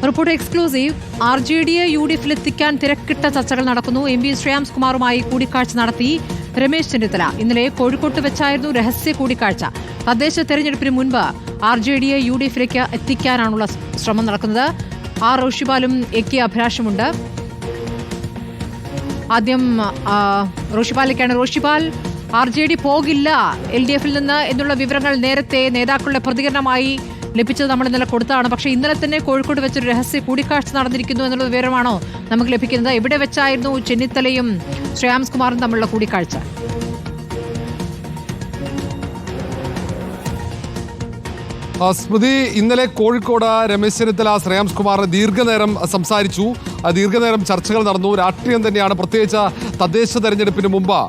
Report exclusive. RJDയെ UDFൽ എത്തിക്കാൻ തിരക്കിട്ട ചർച്ചകൾ നടക്കുന്നു. MP ശ്രേയാംസ് കുമാറുമായി കൂടിക്കാഴ്ച നടത്തി രമേശ് ചെന്നിത്തല. ഇന്നലെ കോഴിക്കോട്ട് വെച്ചായിരുന്നു രഹസ്യ കൂടിക്കാഴ്ച. തദ്ദേശ തെരഞ്ഞെടുപ്പിന് മുൻപ് RJDയെ UDFിലേക്ക് എത്തിക്കാനാണുള്ള ശ്രമം നടക്കുന്നത്. റോഷിപാലും AK അഭിലാഷുമുണ്ട്. ആദ്യം റോഷിപാലിലേക്കാണ്. റോഷിപാൽ, RJD പോകില്ല LDFിൽ നിന്ന് എന്നുള്ള വിവരങ്ങൾ നേരത്തെ നേതാക്കളുടെ പ്രതികരണമായി ലഭിച്ചത് നമ്മൾ ഇന്നലെ കൊടുത്തതാണ്. പക്ഷേ ഇന്നലെ തന്നെ കോഴിക്കോട് വെച്ചൊരു രഹസ്യ കൂടിക്കാഴ്ച നടന്നിരിക്കുന്നു എന്നുള്ള വിവരമാണോ നമുക്ക് ലഭിക്കുന്നത്? എവിടെ വെച്ചായിരുന്നു ചെന്നിത്തലയും ശ്രേയാംസ് കുമാറും തമ്മിലുള്ള കൂടിക്കാഴ്ച? സ്മൃതി, ഇന്നലെ കോഴിക്കോട് രമേശ് ചെന്നിത്തല ശ്രേയാംസ് കുമാർ ദീർഘനേരം സംസാരിച്ചു. ദീർഘനേരം ചർച്ചകൾ നടന്നു. രാഷ്ട്രീയം തന്നെയാണ്. പ്രത്യേകിച്ച് തദ്ദേശ തെരഞ്ഞെടുപ്പിന് മുമ്പ്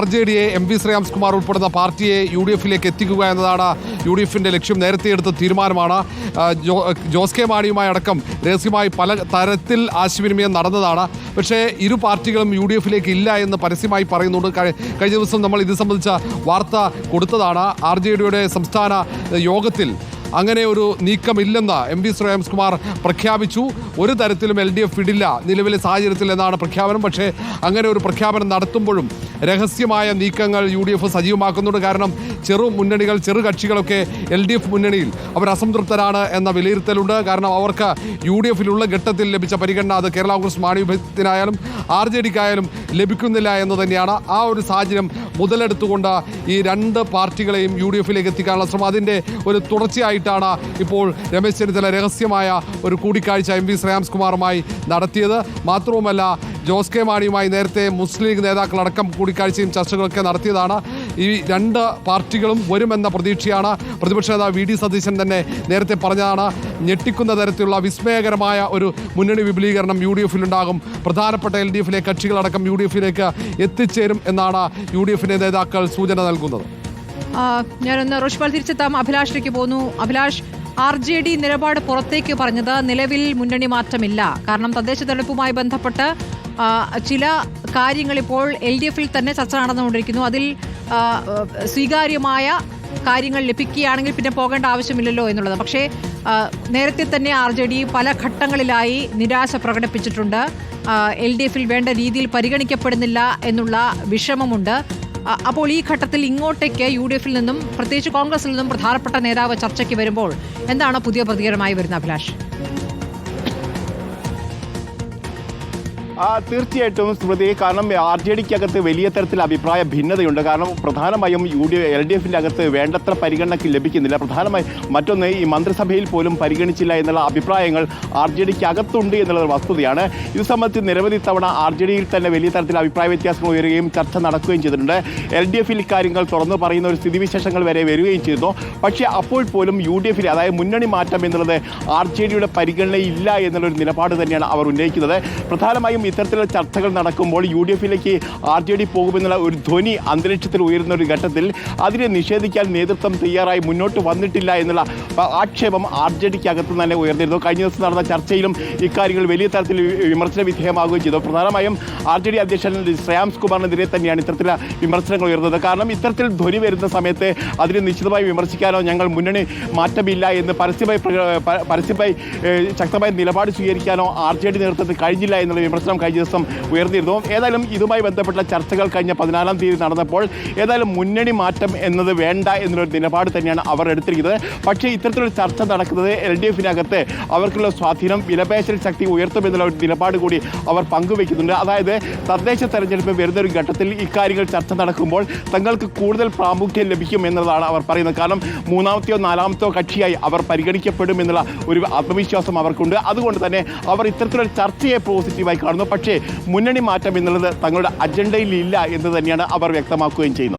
RJDയെ MP ശ്രേയാംസ് കുമാർ ഉൾപ്പെടുന്ന പാർട്ടിയെ UDFിലേക്ക് എത്തിക്കുക എന്നതാണ് UDFിൻ്റെ ലക്ഷ്യം. നേരത്തെ എടുത്ത തീരുമാനമാണ്. ജോസ് കെ മാണിയുമായി അടക്കം രഹസ്യമായി പല തരത്തിൽ ആശയവിനിമയം നടന്നതാണ്. പക്ഷേ ഇരു പാർട്ടികളും UDFിലേക്ക് ഇല്ല എന്ന് പരസ്യമായി പറയുന്നുണ്ട്. കഴിഞ്ഞ ദിവസം നമ്മൾ ഇത് സംബന്ധിച്ച വാർത്ത കൊടുത്തതാണ്. RJDയുടെ സംസ്ഥാന യോഗത്തിൽ അങ്ങനെ ഒരു നീക്കമില്ലെന്ന് MP ശ്രേയാംസ് കുമാർ പ്രഖ്യാപിച്ചു. ഒരു തരത്തിലും LDF വിടില്ല നിലവിലെ സാഹചര്യത്തിൽ എന്നാണ് പ്രഖ്യാപനം. പക്ഷേ അങ്ങനെ ഒരു പ്രഖ്യാപനം നടത്തുമ്പോഴും രഹസ്യമായ നീക്കങ്ങൾ UDF സജീവമാക്കുന്നുണ്ട്. കാരണം ചെറു കക്ഷികളൊക്കെ LDF മുന്നണിയിൽ അവർ അസംതൃപ്തരാണ് എന്ന വിലയിരുത്തലുണ്ട്. കാരണം അവർക്ക് UDFിലുള്ള ഘട്ടത്തിൽ ലഭിച്ച പരിഗണന അത് കേരള കോൺഗ്രസ് മാണി വിഭാഗത്തിനായാലും RJDക്കായാലും ലഭിക്കുന്നില്ല എന്ന് തന്നെയാണ്. ആ ഒരു സാഹചര്യം മുതലെടുത്തുകൊണ്ട് ഈ രണ്ട് പാർട്ടികളെയും UDFിലേക്ക് എത്തിക്കാനുള്ള ശ്രമം, അതിൻ്റെ ഒരു തുടർച്ചയായിട്ടാണ് ഇപ്പോൾ രമേശ് ചെന്നിത്തല രഹസ്യമായ ഒരു കൂടിക്കാഴ്ച MP ശ്രേയാംസ് കുമാറുമായി നടത്തിയത്. മാത്രവുമല്ല, ജോസ് കെ മാണിയുമായി നേരത്തെ മുസ്ലിം ലീഗ് നേതാക്കളടക്കം കൂടിക്കാഴ്ചയും ചർച്ചകളൊക്കെ നടത്തിയതാണ്. ഈ രണ്ട് പാർട്ടികളും വരുമെന്ന പ്രതീക്ഷയാണ്. പ്രതിപക്ഷ നേതാവ് VD സതീശൻ തന്നെ നേരത്തെ പറഞ്ഞതാണ്. ഞെട്ടിക്കുന്ന തരത്തിലുള്ള വിസ്മയകരമായ ഒരു മുന്നണി വിപുലീകരണം UDFിലുണ്ടാകും. പ്രധാനപ്പെട്ട LDFിലെ കക്ഷികളടക്കം UDFിലേക്ക് എത്തിച്ചേരും എന്നാണ് UDFിൻ്റെ നേതാക്കൾ സൂചന നൽകുന്നത്. ഞാനൊന്ന് റോഷിപാൽ തിരിച്ചെത്താം. അഭിലാഷിലേക്ക് പോകുന്നു. അഭിലാഷ്, RJD നിലപാട് പുറത്തേക്ക് പറഞ്ഞത് നിലവിൽ മുന്നണി മാറ്റമില്ല. കാരണം തദ്ദേശ തെരഞ്ഞെടുപ്പുമായി ബന്ധപ്പെട്ട് ചില കാര്യങ്ങൾ ഇപ്പോൾ LDFിൽ തന്നെ ചർച്ച നടന്നുകൊണ്ടിരിക്കുന്നു. അതിൽ സ്വീകാര്യമായ കാര്യങ്ങൾ ലഭിക്കുകയാണെങ്കിൽ പിന്നെ പോകേണ്ട ആവശ്യമില്ലല്ലോ എന്നുള്ളത്. പക്ഷേ നേരത്തെ തന്നെ RJD പല ഘട്ടങ്ങളിലായി നിരാശ പ്രകടിപ്പിച്ചിട്ടുണ്ട്. LDFിൽ വേണ്ട രീതിയിൽ പരിഗണിക്കപ്പെടുന്നില്ല എന്നുള്ള വിഷമമുണ്ട്. അപ്പോൾ ഈ ഘട്ടത്തിൽ ഇങ്ങോട്ടേക്ക് UDFിൽ നിന്നും പ്രത്യേകിച്ച് കോൺഗ്രസിൽ നിന്നും പ്രധാനപ്പെട്ട നേതാവ് ചർച്ചയ്ക്ക് വരുമ്പോൾ എന്താണ് പുതിയ പ്രതികരണമായി വരുന്ന അഭിലാഷ്? തീർച്ചയായിട്ടും സ്മൃതി, കാരണം RJDക്കകത്ത് വലിയ തരത്തിൽ അഭിപ്രായ ഭിന്നതയുണ്ട്. കാരണം പ്രധാനമായും LDFിൻ്റെ അകത്ത് വേണ്ടത്ര പരിഗണന ലഭിക്കുന്നില്ല. പ്രധാനമായും മറ്റൊന്ന്, ഈ മന്ത്രിസഭയിൽ പോലും പരിഗണിച്ചില്ല എന്നുള്ള അഭിപ്രായങ്ങൾ RJDക്ക് അകത്തുണ്ട് എന്നുള്ള വസ്തുതയാണ്. ഇത് സംബന്ധിച്ച് നിരവധി തവണ RJDയിൽ തന്നെ വലിയ തരത്തിൽ അഭിപ്രായ വ്യത്യാസങ്ങൾ ഉയരുകയും ചർച്ച നടക്കുകയും ചെയ്തിട്ടുണ്ട്. LDFിൽ കാര്യങ്ങൾ തുറന്നു പറയുന്ന ഒരു സ്ഥിതിവിശേഷങ്ങൾ വരെ വരികയും ചെയ്തിരുന്നു. പക്ഷേ അപ്പോൾ പോലും UDFിൽ, അതായത് മുന്നണി മാറ്റം എന്നുള്ളത് RJDയുടെ പരിഗണനയില്ല എന്നുള്ളൊരു നിലപാട് തന്നെയാണ് അവർ ഉന്നയിക്കുന്നത്. പ്രധാനമായും ഇത്തരത്തിലുള്ള ചർച്ചകൾ നടക്കുമ്പോൾ UDFിലേക്ക് RJD പോകുമെന്നുള്ള ഒരു ധ്വനി അന്തരീക്ഷത്തിൽ ഉയരുന്ന ഒരു ഘട്ടത്തിൽ അതിനെ നിഷേധിക്കാൻ നേതൃത്വം തയ്യാറായി മുന്നോട്ട് വന്നിട്ടില്ല എന്നുള്ള ആക്ഷേപം RJDക്ക് അകത്ത് തന്നെ ഉയർന്നിരുന്നു. കഴിഞ്ഞ ദിവസം നടന്ന ചർച്ചയിലും ഇക്കാര്യങ്ങൾ വലിയ തരത്തിൽ വിമർശന വിധേയമാവുകയും ചെയ്തു. പ്രധാനമായും RJD അധ്യക്ഷൻ ശ്രേയാംസ് കുമാറിനെതിരെ തന്നെയാണ് ഇത്തരത്തിലുള്ള വിമർശനങ്ങൾ ഉയർന്നത്. കാരണം ഇത്തരത്തിൽ ധ്വനി വരുന്ന സമയത്ത് അതിനെ നിശ്ചിതമായി വിമർശിക്കാനോ ഞങ്ങൾ മുന്നണി മാറ്റമില്ല എന്ന് പരസ്യമായി ശക്തമായ നിലപാട് സ്വീകരിക്കാനോ RJD നേതൃത്വത്തിൽ കഴിഞ്ഞില്ല എന്നുള്ള വിമർശനം കഴിഞ്ഞ ദിവസം ഉയർന്നിരുന്നു. ഏതായാലും ഇതുമായി ബന്ധപ്പെട്ട ചർച്ചകൾ കഴിഞ്ഞ 14-ാം തീയതി നടന്നപ്പോൾ ഏതായാലും മുന്നണി മാറ്റം എന്നത് വേണ്ട എന്നുള്ളൊരു നിലപാട് തന്നെയാണ് അവർ എടുത്തിരിക്കുന്നത്. പക്ഷേ ഇത്തരത്തിലൊരു ചർച്ച നടക്കുന്നത് LDFിനകത്ത് അവർക്കുള്ള സ്വാധീനം, വിലപേശൽ ശക്തി ഉയർത്തുമെന്നുള്ള ഒരു നിലപാട് കൂടി അവർ പങ്കുവയ്ക്കുന്നുണ്ട്. അതായത് തദ്ദേശ തെരഞ്ഞെടുപ്പ് വരുന്നൊരു ഘട്ടത്തിൽ ഇക്കാര്യങ്ങൾ ചർച്ച നടക്കുമ്പോൾ തങ്ങൾക്ക് കൂടുതൽ പ്രാമുഖ്യം ലഭിക്കും എന്നതാണ് അവർ പറയുന്നത്. കാരണം മൂന്നാമത്തെയോ നാലാമത്തെയോ കക്ഷിയായി അവർ പരിഗണിക്കപ്പെടും എന്നുള്ള ഒരു ആത്മവിശ്വാസം അവർക്കുണ്ട്. അതുകൊണ്ട് തന്നെ അവർ ഇത്തരത്തിലൊരു ചർച്ചയെ പോസിറ്റീവായി കാണുന്നു. പക്ഷേ മുന്നണി മാറ്റം എന്നുള്ളത് തങ്ങളുടെ അജണ്ടയിൽ ഇല്ല എന്ന് തന്നെയാണ് അവർ വ്യക്തമാക്കുകയും ചെയ്യുന്നത്.